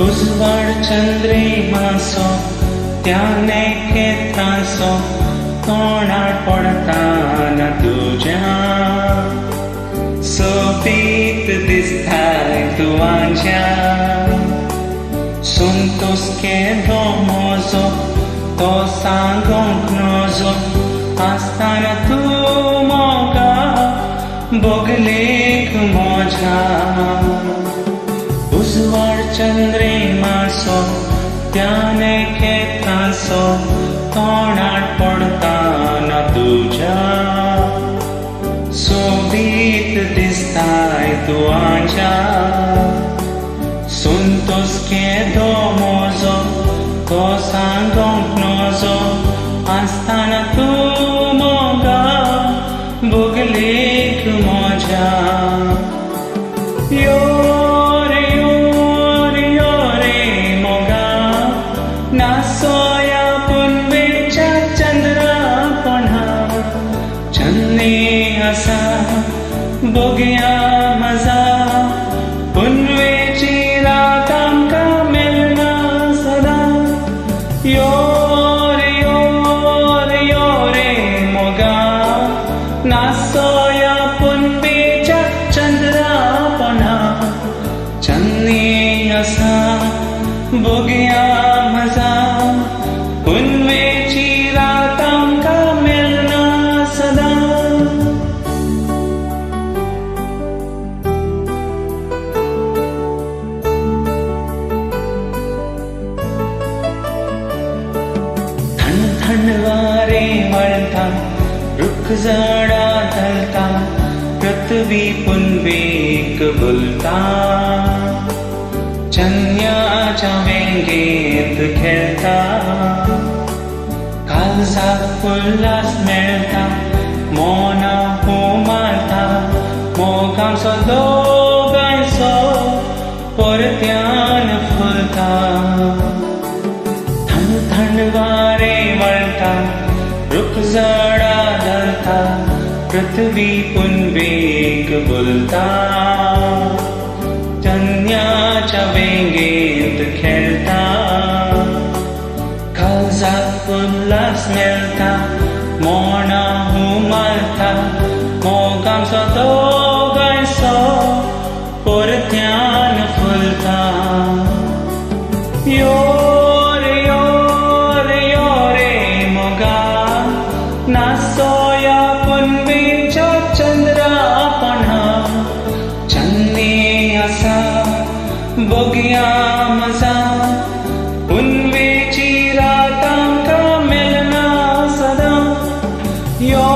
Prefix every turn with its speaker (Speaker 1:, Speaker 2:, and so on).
Speaker 1: उजवाड चंद्रिमासो त्याने केत्रांचो तोंडार पडताना तुज्या सोबीत दिसताय तुवांच्या संतोष केलो म्हजो तो सांगोंक नजो आसताना तूं म्हाका बोगलेक म्हज्या उजवाड चंद्रिमासो त्याने केत्रांचो तोंडार पडताना तुज्या सोबीत दिसताय तुवांच्या संतोष केलो म्हजो तो सांगोंक नजो आसताना तूं म्हाका बोगलेक म्हज्या यो रे मोगा नासोया पुनवेच्या चंद्रापणा चन्नी आसा बोगया मजा पुनवेची रात आमकां मेळना सदा यो रे मोगा नासोया पुनवेच्या चंद्रापणा चन्नी आसा बोगया मजा पुनवेची रात आमकां मेळना सदा थंड वारे वळटा रुख झाडां धलता पृथ्वी पुनवेक बोलता चन्याच्या वेंगेंत खेळटा काळजाक उल्हास मेळटा मोना हुमाळटा मोगांचो दोगांयचो परत्यान फुलता थंड वारे वळटा रुख झाडां धलता पृथ्वी पुनवेक बोलता चन्याच्या वेंगेंत खेळटा काळजाक उल्हास मेळटा मोना हुमाळटा मोगांचो दोगांयचो परत्यान फुलता यो रे मोगा नासोया पुनवेच्या चंद्रापणा चन्नी आसा बोगया मजा पुनवेची रात आमकां मेळना सदा यो